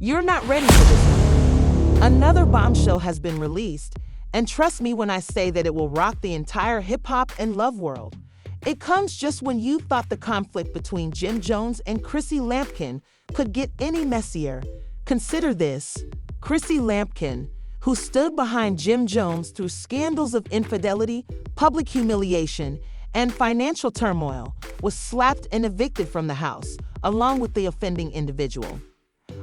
You're not ready for this one. Another bombshell has been released, and trust me when I say that it will rock the entire hip-hop and love world. It comes just when you thought the conflict between Jim Jones and Chrissy Lampkin could get any messier. Consider this. Chrissy Lampkin, who stood behind Jim Jones through scandals of infidelity, public humiliation, and financial turmoil, was slapped and evicted from the house, along with the offending individual.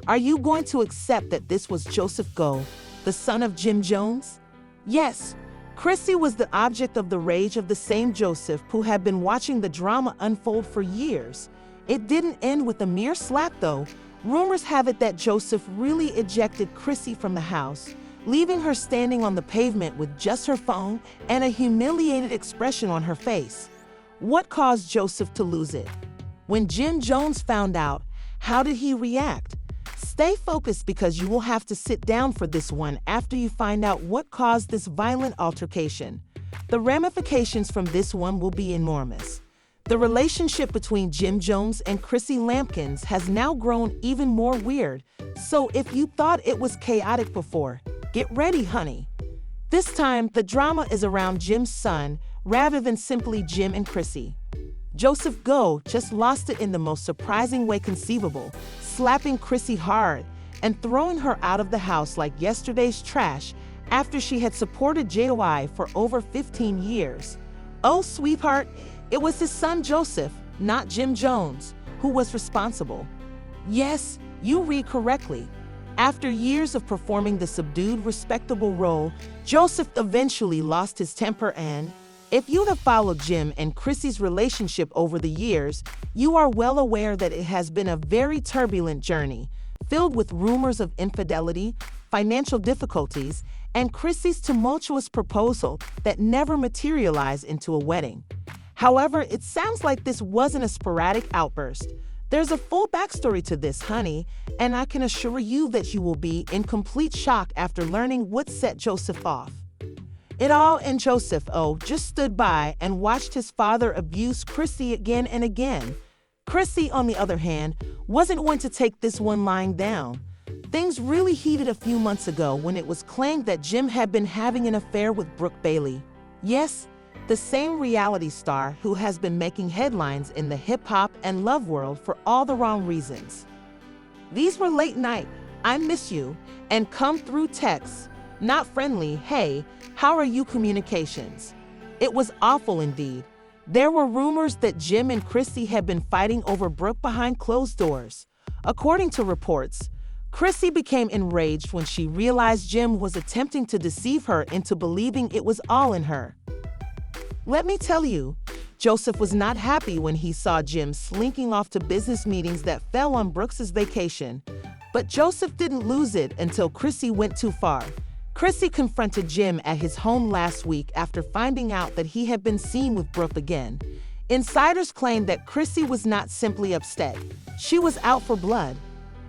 Are you going to accept that this was Joseph Go, the son of Jim Jones? Yes, Chrissy was the object of the rage of the same Joseph who had been watching the drama unfold for years. It didn't end with a mere slap, though. Rumors have it that Joseph really ejected Chrissy from the house, leaving her standing on the pavement with just her phone and a humiliated expression on her face. What caused Joseph to lose it? When Jim Jones found out, how did he react? Stay focused because you will have to sit down for this one after you find out what caused this violent altercation. The ramifications from this one will be enormous. The relationship between Jim Jones and Chrissy Lampkin has now grown even more weird, so if you thought it was chaotic before, get ready, honey. This time, the drama is around Jim's son rather than simply Jim and Chrissy. Joseph Go just lost it in the most surprising way conceivable, slapping Chrissy hard and throwing her out of the house like yesterday's trash after she had supported JOI for over 15 years. Oh, sweetheart, it was his son Joseph, not Jim Jones, who was responsible. Yes, you read correctly. After years of performing the subdued, respectable role, Joseph eventually lost his temper and, if you have followed Jim and Chrissy's relationship over the years, you are well aware that it has been a very turbulent journey, filled with rumors of infidelity, financial difficulties, and Chrissy's tumultuous proposal that never materialized into a wedding. However, it sounds like this wasn't a sporadic outburst. There's a full backstory to this, honey, and I can assure you that you will be in complete shock after learning what set Joseph off. It all and Joseph just stood by and watched his father abuse Chrissy again and again. Chrissy, on the other hand, wasn't going to take this one lying down. Things really heated a few months ago when it was claimed that Jim had been having an affair with Brooke Bailey. Yes, the same reality star who has been making headlines in the hip-hop and love world for all the wrong reasons. These were late night, I miss you, and come through texts, not friendly, hey, how are you communications. It was awful indeed. There were rumors that Jim and Chrissy had been fighting over Brooke behind closed doors. According to reports, Chrissy became enraged when she realized Jim was attempting to deceive her into believing it was all in her. Let me tell you, Joseph was not happy when he saw Jim slinking off to business meetings that fell on Brooks's vacation. But Joseph didn't lose it until Chrissy went too far. Chrissy confronted Jim at his home last week after finding out that he had been seen with Brooke again. Insiders claimed that Chrissy was not simply upset, she was out for blood.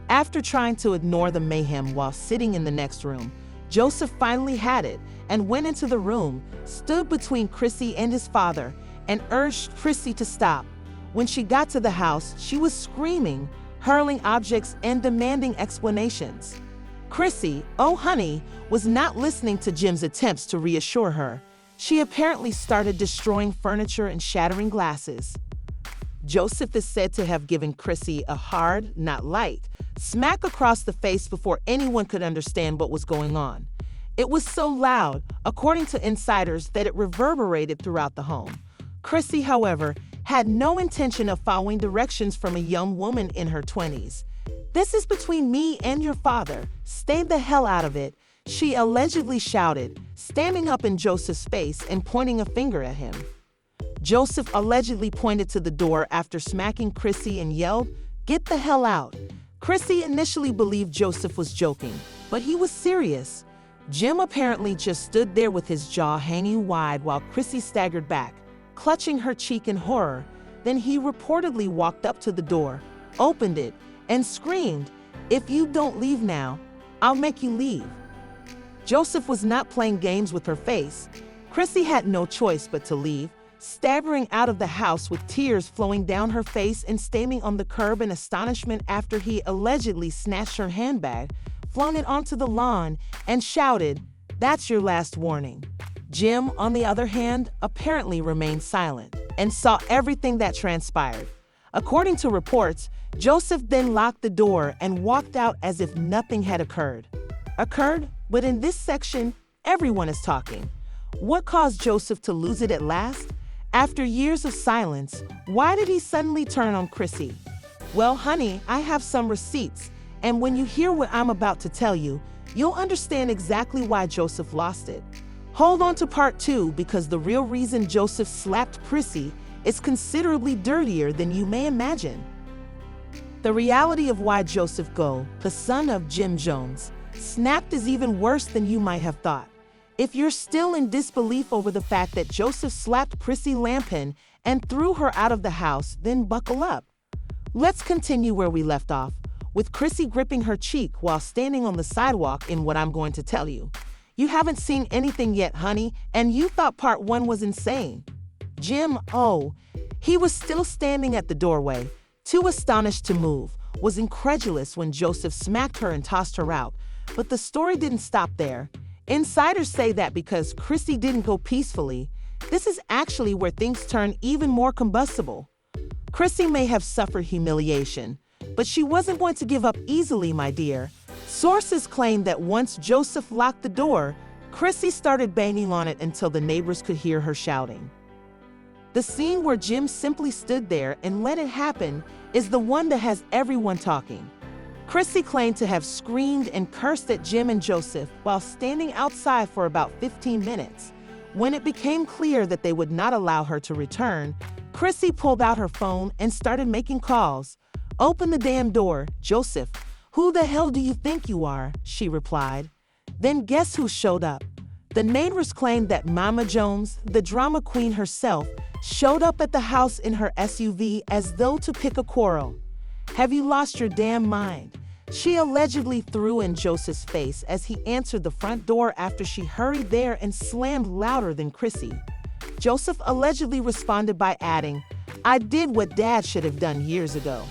After trying to ignore the mayhem while sitting in the next room, Joseph finally had it and went into the room, stood between Chrissy and his father, and urged Chrissy to stop. When she got to the house, she was screaming, hurling objects, and demanding explanations. Chrissy, oh honey, was not listening to Jim's attempts to reassure her. She apparently started destroying furniture and shattering glasses. Joseph is said to have given Chrissy a hard, not light, smack across the face before anyone could understand what was going on. It was so loud, according to insiders, that it reverberated throughout the home. Chrissy, however, had no intention of following directions from a young woman in her 20s. "This is between me and your father. Stay the hell out of it," she allegedly shouted, standing up in Joseph's face and pointing a finger at him. Joseph allegedly pointed to the door after smacking Chrissy and yelled, "Get the hell out." Chrissy initially believed Joseph was joking, but he was serious. Jim apparently just stood there with his jaw hanging wide while Chrissy staggered back, clutching her cheek in horror. Then he reportedly walked up to the door, opened it, and screamed, "If you don't leave now, I'll make you leave." Joseph was not playing games with her face. Chrissy had no choice but to leave. staggering out of the house with tears flowing down her face and standing on the curb in astonishment after he allegedly snatched her handbag, flung it onto the lawn, and shouted, "That's your last warning." Jim, on the other hand, apparently remained silent and saw everything that transpired. According to reports, Joseph then locked the door and walked out as if nothing had occurred. But in this section, everyone is talking. What caused Joseph to lose it at last? After years of silence, why did he suddenly turn on Chrissy? Well, honey, I have some receipts, and when you hear what I'm about to tell you, you'll understand exactly why Joseph lost it. Hold on to part 2 because the real reason Joseph slapped Chrissy is considerably dirtier than you may imagine. The reality of why Joseph Go, the son of Jim Jones, snapped is even worse than you might have thought. If you're still in disbelief over the fact that Joseph slapped Chrissy Lampkin and threw her out of the house, then buckle up. Let's continue where we left off, with Chrissy gripping her cheek while standing on the sidewalk in what I'm going to tell you. You haven't seen anything yet, honey, and you thought part 1 was insane. Jim, he was still standing at the doorway, too astonished to move, was incredulous when Joseph smacked her and tossed her out. But the story didn't stop there. Insiders say that because Chrissy didn't go peacefully, this is actually where things turn even more combustible. Chrissy may have suffered humiliation, but she wasn't going to give up easily, my dear. Sources claim that once Joseph locked the door, Chrissy started banging on it until the neighbors could hear her shouting. The scene where Jim simply stood there and let it happen is the one that has everyone talking. Chrissy claimed to have screamed and cursed at Jim and Joseph while standing outside for about 15 minutes. When it became clear that they would not allow her to return, Chrissy pulled out her phone and started making calls. "Open the damn door, Joseph. Who the hell do you think you are?" she replied. Then guess who showed up? The neighbors claimed that Mama Jones, the drama queen herself, showed up at the house in her SUV as though to pick a quarrel. "Have you lost your damn mind?" she allegedly threw in Joseph's face as he answered the front door after she hurried there and slammed louder than Chrissy. Joseph allegedly responded by adding, "I did what Dad should have done years ago."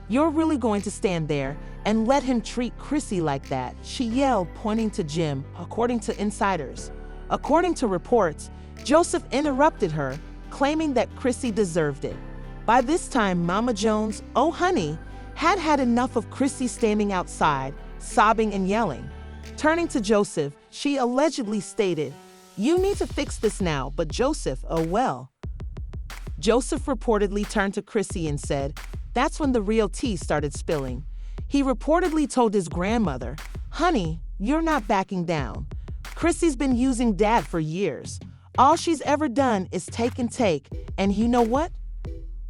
"You're really going to stand there and let him treat Chrissy like that?" she yelled, pointing to Jim, according to insiders. According to reports, Joseph interrupted her, claiming that Chrissy deserved it. By this time, Mama Jones, honey, had had enough of Chrissy standing outside, sobbing and yelling. Turning to Joseph, she allegedly stated, "You need to fix this now, but Joseph, well." Joseph reportedly turned to Chrissy and said, that's when the real tea started spilling. He reportedly told his grandmother, "Honey, you're not backing down. Chrissy's been using Dad for years. All she's ever done is take and take, and you know what?"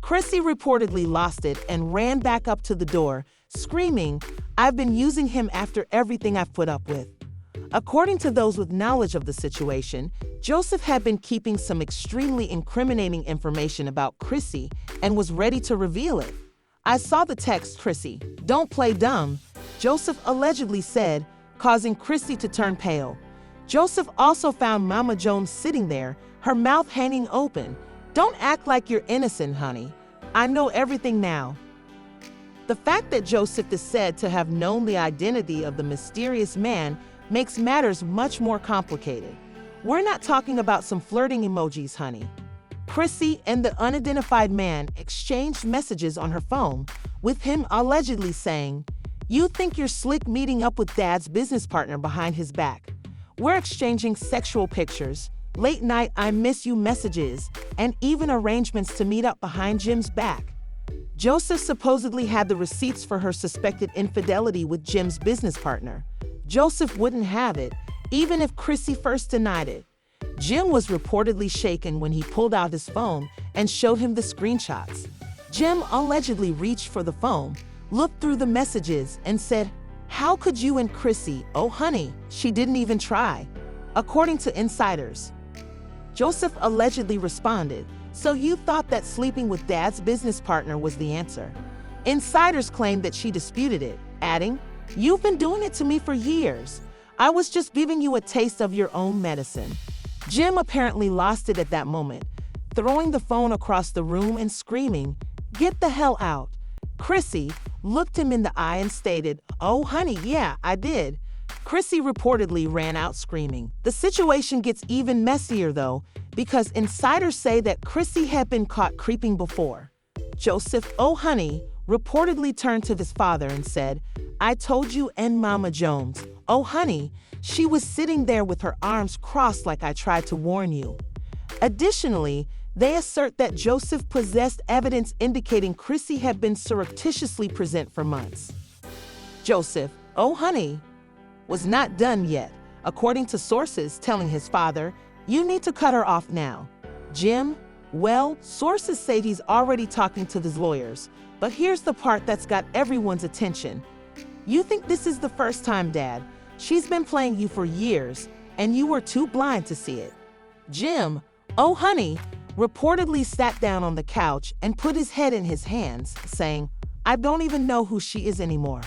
Chrissy reportedly lost it and ran back up to the door, screaming, "I've been using him after everything I've put up with." According to those with knowledge of the situation, Joseph had been keeping some extremely incriminating information about Chrissy and was ready to reveal it. "I saw the text, Chrissy. Don't play dumb," Joseph allegedly said, causing Chrissy to turn pale. Joseph also found Mama Jones sitting there, her mouth hanging open. "Don't act like you're innocent, honey. I know everything now." The fact that Joseph is said to have known the identity of the mysterious man makes matters much more complicated. We're not talking about some flirting emojis, honey. Chrissy and the unidentified man exchanged messages on her phone, with him allegedly saying, "You think you're slick meeting up with Dad's business partner behind his back. We're exchanging sexual pictures, late night I miss you messages, and even arrangements to meet up behind Jim's back." Joseph supposedly had the receipts for her suspected infidelity with Jim's business partner. Joseph wouldn't have it, even if Chrissy first denied it. Jim was reportedly shaken when he pulled out his phone and showed him the screenshots. Jim allegedly reached for the phone, looked through the messages, and said, "How could you and Chrissy? Oh, honey, she didn't even try." According to insiders, Joseph allegedly responded, "So you thought that sleeping with Dad's business partner was the answer?" Insiders claimed that she disputed it, adding, "You've been doing it to me for years. I was just giving you a taste of your own medicine." Jim apparently lost it at that moment. throwing the phone across the room and screaming, "Get the hell out." Chrissy looked him in the eye and stated, "Oh, honey, yeah, I did." Chrissy reportedly ran out screaming. The situation gets even messier though, because insiders say that Chrissy had been caught creeping before. Joseph, oh honey, reportedly turned to his father and said, "I told you and Mama Jones, oh honey, she was sitting there with her arms crossed like I tried to warn you." Additionally, they assert that Joseph possessed evidence indicating Chrissy had been surreptitiously present for months. Joseph, oh honey, was not done yet, according to sources telling his father, "You need to cut her off now." Jim, well, sources say he's already talking to his lawyers, but here's the part that's got everyone's attention. "You think this is the first time, Dad? She's been playing you for years, and you were too blind to see it." Jim, oh honey, reportedly sat down on the couch and put his head in his hands, saying, "I don't even know who she is anymore."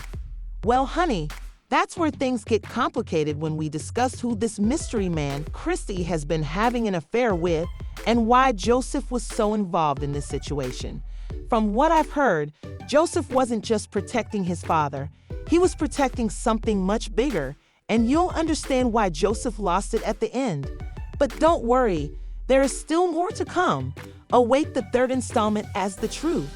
Well, honey, that's where things get complicated when we discuss who this mystery man, Chrissy, has been having an affair with and why Joseph was so involved in this situation. From what I've heard, Joseph wasn't just protecting his father, he was protecting something much bigger, and you'll understand why Joseph lost it at the end. But don't worry, there is still more to come. Await the third installment as the truth.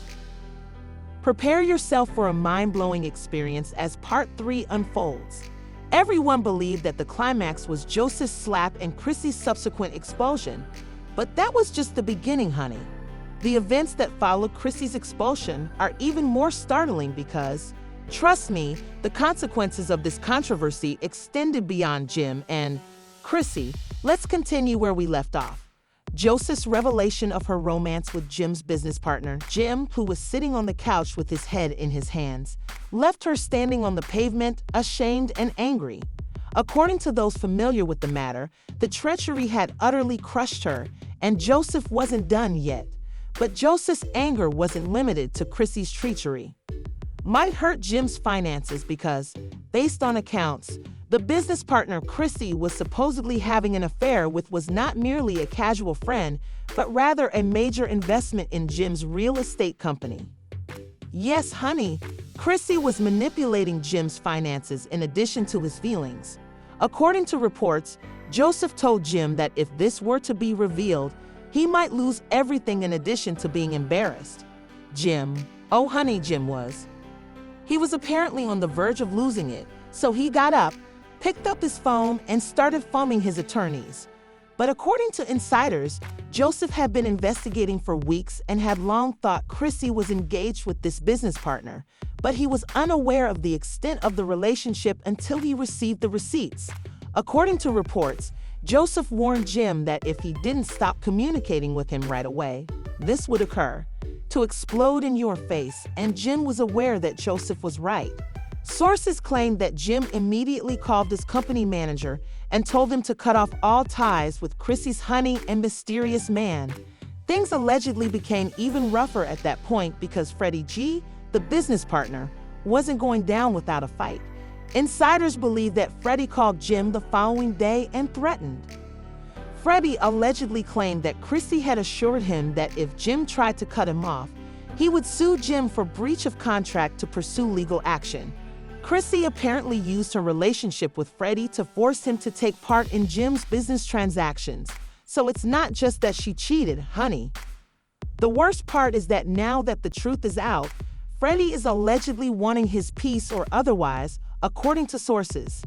Prepare yourself for a mind-blowing experience as part 3 unfolds. Everyone believed that the climax was Joseph's slap and Chrissy's subsequent expulsion, but that was just the beginning, honey. The events that followed Chrissy's expulsion are even more startling because, trust me, the consequences of this controversy extended beyond Jim and Chrissy. Let's continue where we left off. Joseph's revelation of her romance with Jim's business partner, Jim, who was sitting on the couch with his head in his hands, left her standing on the pavement, ashamed and angry. According to those familiar with the matter, the treachery had utterly crushed her, and Joseph wasn't done yet. But Joseph's anger wasn't limited to Chrissy's treachery. Might hurt Jim's finances because, based on accounts, the business partner Chrissy was supposedly having an affair with was not merely a casual friend, but rather a major investment in Jim's real estate company. Yes, honey, Chrissy was manipulating Jim's finances in addition to his feelings. According to reports, Joseph told Jim that if this were to be revealed, he might lose everything in addition to being embarrassed. Jim, oh honey, Jim was. He was apparently on the verge of losing it, so he got up, picked up his phone, and started phoning his attorneys. But according to insiders, Joseph had been investigating for weeks and had long thought Chrissy was engaged with this business partner, but he was unaware of the extent of the relationship until he received the receipts. According to reports, Joseph warned Jim that if he didn't stop communicating with him right away, this would occur, to explode in your face, and Jim was aware that Joseph was right. Sources claim that Jim immediately called his company manager and told him to cut off all ties with Chrissy's honey and mysterious man. Things allegedly became even rougher at that point because Freddie G, the business partner, wasn't going down without a fight. Insiders believe that Freddie called Jim the following day and threatened. Freddie allegedly claimed that Chrissy had assured him that if Jim tried to cut him off, he would sue Jim for breach of contract to pursue legal action. Chrissy apparently used her relationship with Freddie to force him to take part in Jim's business transactions. So it's not just that she cheated, honey. The worst part is that now that the truth is out, Freddie is allegedly wanting his piece or otherwise, according to sources.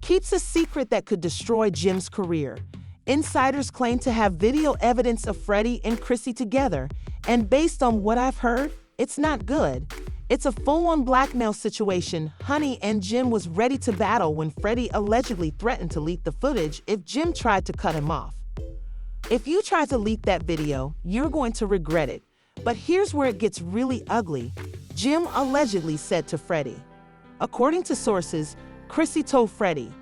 Keeps a secret that could destroy Jim's career. Insiders claim to have video evidence of Freddie and Chrissy together, and based on what I've heard, it's not good. It's a full-on blackmail situation. Honey, and Jim was ready to battle when Freddie allegedly threatened to leak the footage if Jim tried to cut him off. If you try to leak that video, you're going to regret it. But here's where it gets really ugly. Jim allegedly said to Freddie. According to sources, Chrissy told Freddie,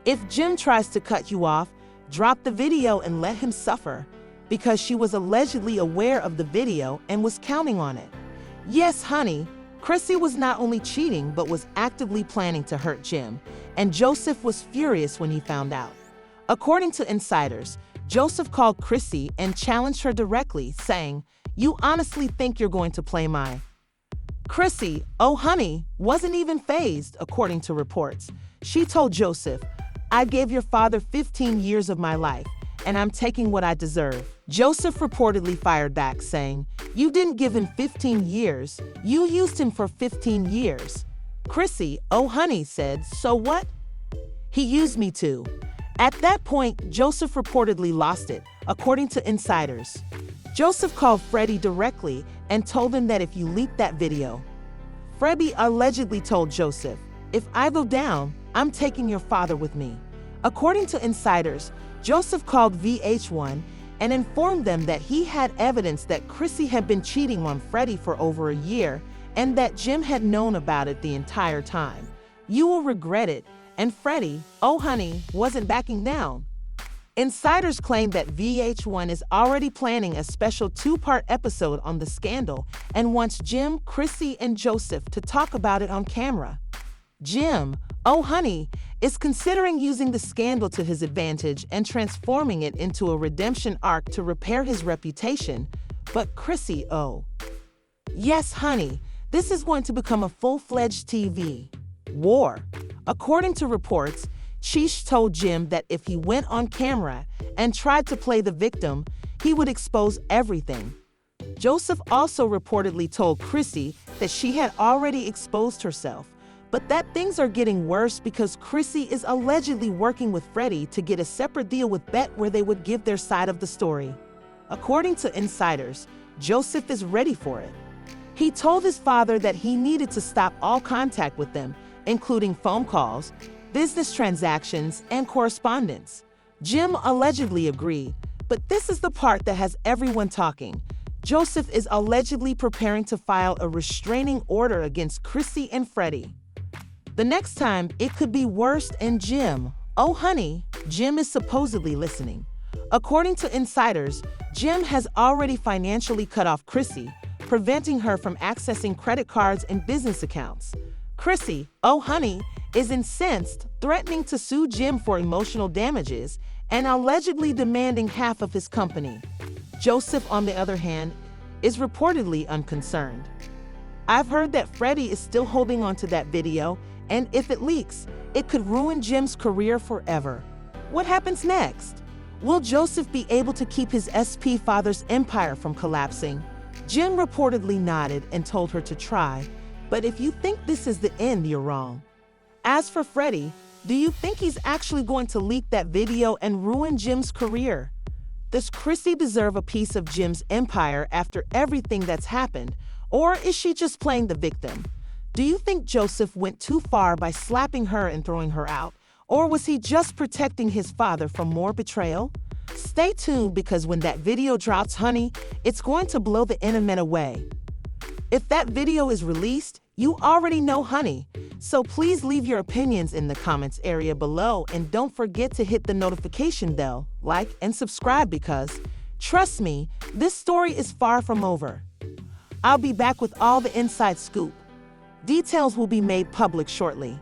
"If Jim tries to cut you off, drop the video and let him suffer," because she was allegedly aware of the video and was counting on it. Yes, honey, Chrissy was not only cheating but was actively planning to hurt Jim, and Joseph was furious when he found out. According to insiders, Joseph called Chrissy and challenged her directly, saying, "You honestly think you're going to play my..." Chrissy, oh honey, wasn't even fazed, according to reports. She told Joseph, "I gave your father 15 years of my life, and I'm taking what I deserve." Joseph reportedly fired back, saying, "You didn't give him 15 years, you used him for 15 years. Chrissy, oh honey, said, "So what? He used me too." At that point, Joseph reportedly lost it, according to insiders. Joseph called Freddie directly and told him that if you leak that video. Freddie allegedly told Joseph, "If I go down, I'm taking your father with me." According to insiders, Joseph called VH1 and informed them that he had evidence that Chrissy had been cheating on Freddie for over a year and that Jim had known about it the entire time. "You will regret it," and Freddie, oh honey, wasn't backing down. Insiders claim that VH1 is already planning a special two-part episode on the scandal and wants Jim, Chrissy, and Joseph to talk about it on camera. Jim, oh honey, is considering using the scandal to his advantage and transforming it into a redemption arc to repair his reputation. But Chrissy, oh yes honey, this is going to become a full-fledged TV war. According to reports, Sheesh told Jim that if he went on camera and tried to play the victim, he would expose everything. Joseph also reportedly told Chrissy that she had already exposed herself, but that things are getting worse because Chrissy is allegedly working with Freddie to get a separate deal with Bet where they would give their side of the story. According to insiders, Joseph is ready for it. He told his father that he needed to stop all contact with them, including phone calls, business transactions, and correspondence. Jim allegedly agreed, but this is the part that has everyone talking. Joseph is allegedly preparing to file a restraining order against Chrissy and Freddie. The next time, it could be worse, and Jim, oh honey, Jim is supposedly listening. According to insiders, Jim has already financially cut off Chrissy, preventing her from accessing credit cards and business accounts. Chrissy, oh honey, is incensed, threatening to sue Jim for emotional damages and allegedly demanding half of his company. Joseph, on the other hand, is reportedly unconcerned. "I've heard that Freddie is still holding on to that video, and if it leaks, it could ruin Jim's career forever. What happens next? Will Joseph be able to keep his SP father's empire from collapsing?" Jim reportedly nodded and told her to try, "But if you think this is the end, you're wrong." As for Freddie, do you think he's actually going to leak that video and ruin Jim's career? Does Chrissy deserve a piece of Jim's empire after everything that's happened, or is she just playing the victim? Do you think Joseph went too far by slapping her and throwing her out, or was he just protecting his father from more betrayal? Stay tuned, because when that video drops, honey, it's going to blow the internet away. If that video is released, you already know, honey. So please leave your opinions in the comments area below, and don't forget to hit the notification bell, like, and subscribe, because, trust me, this story is far from over. I'll be back with all the inside scoop. Details will be made public shortly.